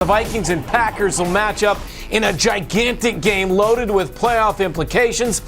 The Vikings and Packers will match up in a gigantic game loaded with playoff implications.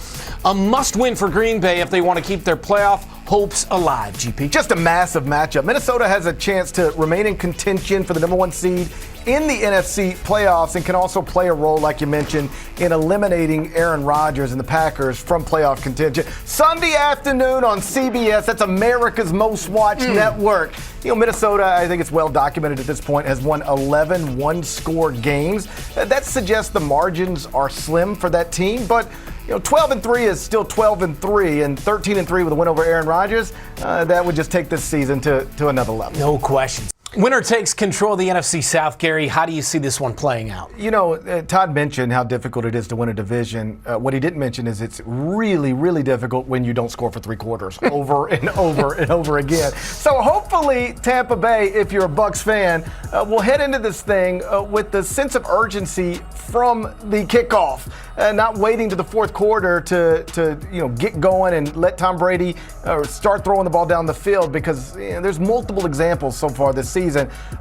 A must-win for Green Bay if they want to keep their playoff hopes alive, GP. Just a massive matchup. Minnesota has a chance to remain in contention for the number one seed in the NFC playoffs and can also play a role, like you mentioned, in eliminating Aaron Rodgers and the Packers from playoff contention. Sunday afternoon on CBS, that's America's most watched network. Minnesota, I think it's well documented at this point, has won 11 one-score games. That suggests the margins are slim for that team, but 12-3 is still 12-3, and 13-3 with a win over Aaron Rodgers. That would just take this season to another level. No questions. Winner takes control of the NFC South, Gary. How do you see this one playing out? Todd mentioned how difficult it is to win a division. What he didn't mention is it's really, really difficult when you don't score for three quarters over and over and over again. So hopefully Tampa Bay, if you're a Bucs fan, will head into this thing with the sense of urgency from the kickoff, not waiting to the fourth quarter to get going and let Tom Brady start throwing the ball down the field, because there's multiple examples so far this season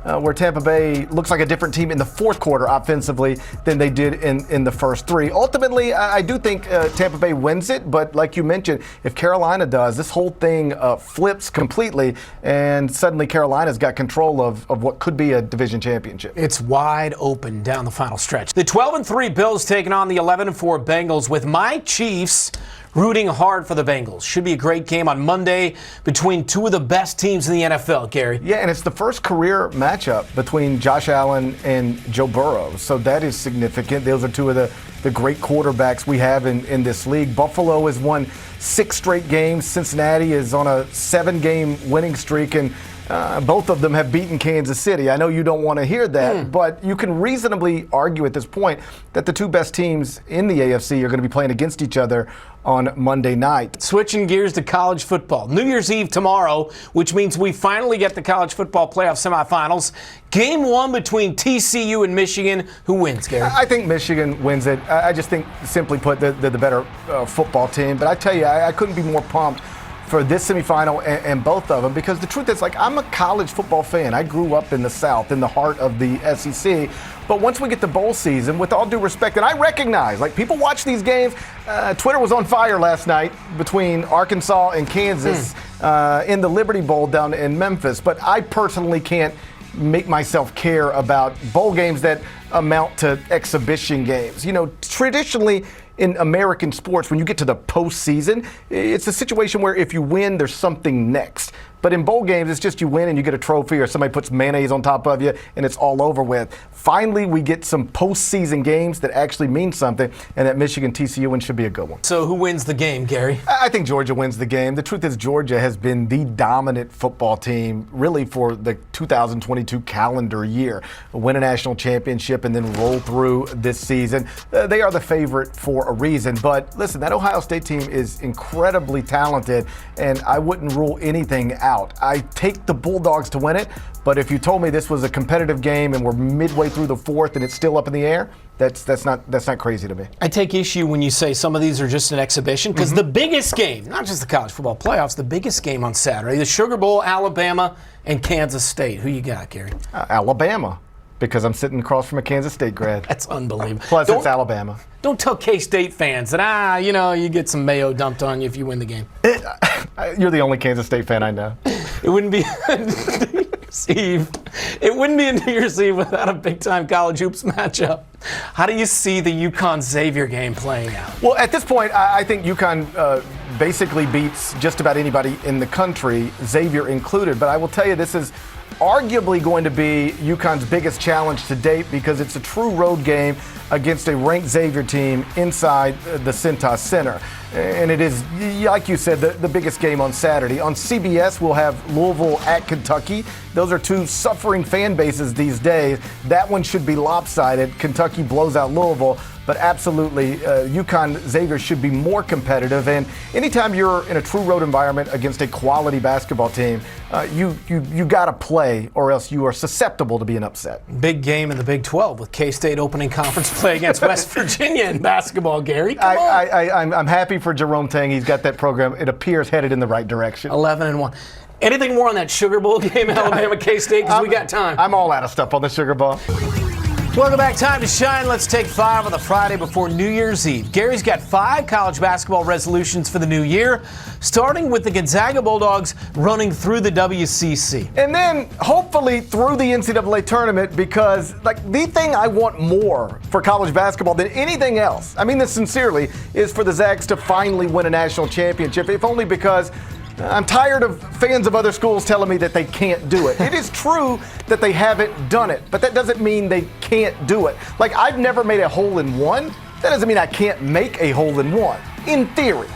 where Tampa Bay looks like a different team in the fourth quarter offensively than they did in the first three. Ultimately, I do think Tampa Bay wins it, but like you mentioned, if Carolina does, this whole thing flips completely, and suddenly Carolina's got control of what could be a division championship. It's wide open down the final stretch. The 12-3 Bills taking on the 11-4 Bengals, with my Chiefs rooting hard for the Bengals. Should be a great game on Monday between two of the best teams in the NFL, Gary. Yeah, and it's the first career matchup between Josh Allen and Joe Burrow, so that is significant. Those are two of the great quarterbacks we have in this league. Buffalo has won 6 straight games. Cincinnati is on a 7-game winning streak, and both of them have beaten Kansas City. I know you don't want to hear that, but you can reasonably argue at this point that the two best teams in the AFC are going to be playing against each other on Monday night. Switching gears to college football. New Year's Eve tomorrow, which means we finally get the college football playoff semifinals. Game 1 between TCU and Michigan. Who wins, Gary? I think Michigan wins it. I just think, simply put, they're the better football team. But I tell you, I couldn't be more pumped for this semifinal and both of them, because the truth is, I'm a college football fan. I grew up in the South, in the heart of the SEC. But once we get to bowl season, with all due respect, and I recognize, people watch these games. Twitter was on fire last night between Arkansas and Kansas in the Liberty Bowl down in Memphis. But I personally can't make myself care about bowl games that amount to exhibition games. Traditionally, in American sports, when you get to the postseason, it's a situation where if you win, there's something next. But in bowl games, it's just you win and you get a trophy, or somebody puts mayonnaise on top of you and it's all over with. Finally, we get some postseason games that actually mean something, and that Michigan-TCU one should be a good one. So who wins the game, Gary? I think Georgia wins the game. The truth is, Georgia has been the dominant football team really for the 2022 calendar year. Win a national championship and then roll through this season. They are the favorite for a reason. But listen, that Ohio State team is incredibly talented, and I wouldn't rule anything out. I take the Bulldogs to win it, but if you told me this was a competitive game and we're midway through the fourth and it's still up in the air, that's not crazy to me. I take issue when you say some of these are just an exhibition, because the biggest game, not just the college football playoffs, the biggest game on Saturday, the Sugar Bowl, Alabama and Kansas State. Who you got, Gary? Alabama, because I'm sitting across from a Kansas State grad. That's unbelievable. Plus, it's Alabama. Don't tell K-State fans that, you get some mayo dumped on you if you win the game. You're the only Kansas State fan I know. It wouldn't be a New Year's Eve. It wouldn't be a New Year's Eve without a big-time college hoops matchup. How do you see the UConn-Xavier game playing out? Well, at this point, I think UConn basically beats just about anybody in the country, Xavier included. But I will tell you, this is arguably going to be UConn's biggest challenge to date, because it's a true road game against a ranked Xavier team inside the Cintas Center. And it is, like you said, the biggest game on Saturday. On CBS, we'll have Louisville at Kentucky. Those are two suffering fan bases these days. That one should be lopsided. Kentucky blows out Louisville. But absolutely, UConn-Xavier should be more competitive. And anytime you're in a true road environment against a quality basketball team, you got to play, or else you are susceptible to being upset. Big game in the Big 12 with K-State opening conference play against West Virginia in basketball, Gary. Come on. I'm happy for Jerome Tang. He's got that program, it appears, headed in the right direction. 11-1. Anything more on that Sugar Bowl game, Alabama K-State? Because we got time. I'm all out of stuff on the Sugar Bowl. Welcome back. Time to shine. Let's take 5 on the Friday before New Year's Eve. Gary's got 5 college basketball resolutions for the new year, starting with the Gonzaga Bulldogs running through the WCC. And then hopefully through the NCAA tournament, because the thing I want more for college basketball than anything else, I mean this sincerely, is for the Zags to finally win a national championship, if only because I'm tired of fans of other schools telling me that they can't do it. It is true that they haven't done it, but that doesn't mean they can't do it. I've never made a hole-in-one. That doesn't mean I can't make a hole-in-one, in theory.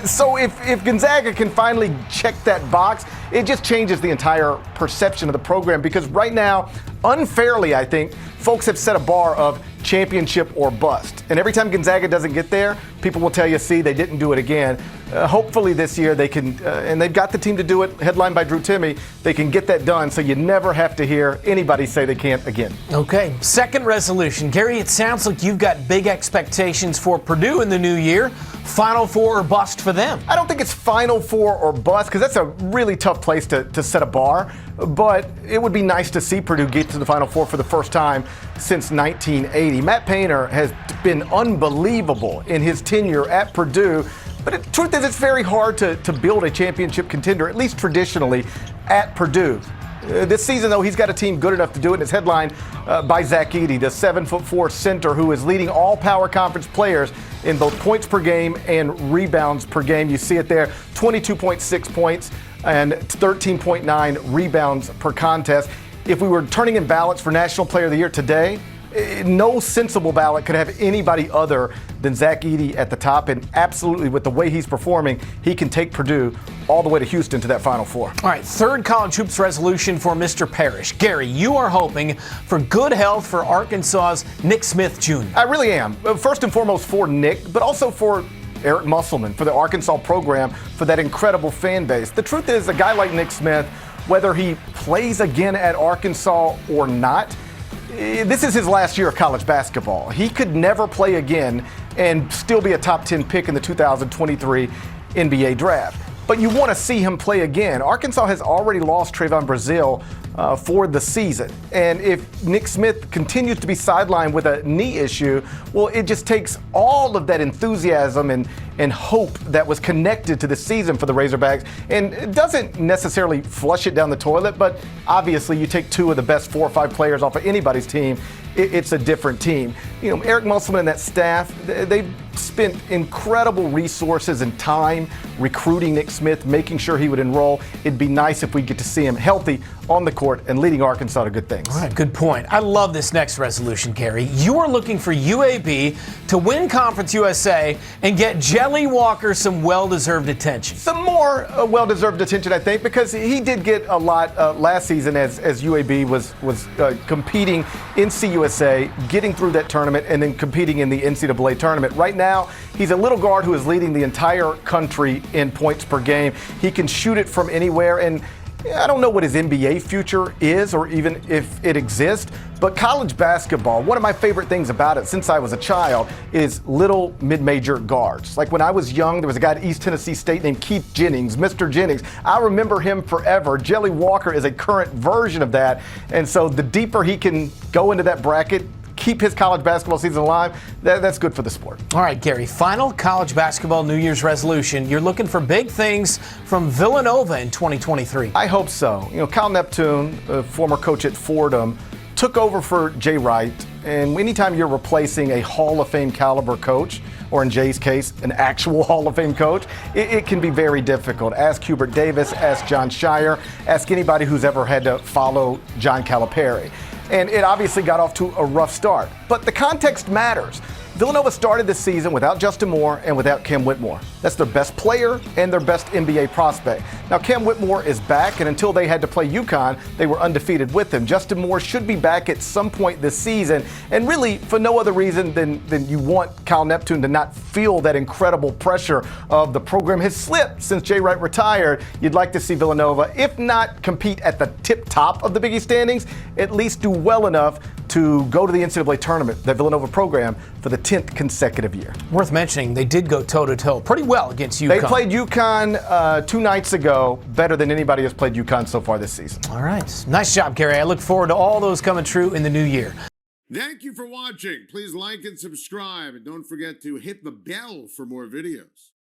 So if Gonzaga can finally check that box, it just changes the entire perception of the program, because right now, unfairly, I think, folks have set a bar of championship or bust. And every time Gonzaga doesn't get there, people will tell you, see, they didn't do it again. Hopefully this year they can, and they've got the team to do it, headlined by Drew Timme, they can get that done so you never have to hear anybody say they can't again. Okay, second resolution. Gary, it sounds like you've got big expectations for Purdue in the new year. Final Four or bust for them? I don't think it's Final Four or bust, because that's a really tough place to set a bar. But it would be nice to see Purdue get to the Final Four for the first time since 1980. Matt Painter has been unbelievable in his tenure at Purdue. But the truth is, it's very hard to build a championship contender, at least traditionally, at Purdue. This season, though, he's got a team good enough to do it, and it's headlined by Zach Edey, the 7'4" center who is leading all power conference players in both points per game and rebounds per game. You see it there, 22.6 points and 13.9 rebounds per contest. If we were turning in ballots for National Player of the Year today, no sensible ballot could have anybody other than Zach Edey at the top, and absolutely with the way he's performing, he can take Purdue all the way to Houston to that Final Four. All right, third college hoops resolution for Mr. Parrish. Gary, you are hoping for good health for Arkansas's Nick Smith Jr. I really am. First and foremost for Nick, but also for Eric Musselman, for the Arkansas program, for that incredible fan base. The truth is, a guy like Nick Smith, whether he plays again at Arkansas or not, this is his last year of college basketball. He could never play again and still be a top 10 pick in the 2023 NBA draft. But you want to see him play again. Arkansas has already lost Trayvon Brazile for the season. And if Nick Smith continues to be sidelined with a knee issue, well, it just takes all of that enthusiasm and hope that was connected to the season for the Razorbacks, and it doesn't necessarily flush it down the toilet, but obviously you take 2 of the best 4 or 5 players off of anybody's team, it's a different team. You know, Eric Musselman and that staff, they've spent incredible resources and time recruiting Nick Smith, making sure he would enroll. It'd be nice if we get to see him healthy on the court and leading Arkansas to good things. All right, good point. I love this next resolution, Gary. You are looking for UAB to win Conference USA and get Jelly Walker some well-deserved attention. Some more well-deserved attention, I think, because he did get a lot last season as UAB was competing in CUSA, getting through that tournament, and then competing in the NCAA tournament. Right now, he's a little guard who is leading the entire country in points per game. He can shoot it from anywhere, and I don't know what his NBA future is or even if it exists, but college basketball, one of my favorite things about it since I was a child is little mid-major guards. Like when I was young, there was a guy at East Tennessee State named Keith Jennings, Mr. Jennings. I remember him forever. Jelly Walker is a current version of that, and so the deeper he can go into that bracket, keep his college basketball season alive, that's good for the sport. All right, Gary, final college basketball New Year's resolution. You're looking for big things from Villanova in 2023. I hope so. You know, Cal Neptune, former coach at Fordham, took over for Jay Wright, and anytime you're replacing a Hall of Fame caliber coach, or in Jay's case, an actual Hall of Fame coach, it can be very difficult. Ask Hubert Davis, ask John Shire, ask anybody who's ever had to follow John Calipari. And it obviously got off to a rough start. But the context matters. Villanova started this season without Justin Moore and without Cam Whitmore. That's their best player and their best NBA prospect. Now, Cam Whitmore is back, and until they had to play UConn, they were undefeated with him. Justin Moore should be back at some point this season, and really for no other reason than you want Cal Neptune to not feel that incredible pressure of the program has slipped since Jay Wright retired. You'd like to see Villanova, if not compete at the tip top of the Big East standings, at least do well enough to go to the NCAA tournament, that Villanova program, for the 10th consecutive year. Worth mentioning, they did go toe-to-toe pretty well against UConn. They played UConn 2 nights ago, better than anybody has played UConn so far this season. All right. Nice job, Gary. I look forward to all those coming true in the new year. Thank you for watching. Please like and subscribe, and don't forget to hit the bell for more videos.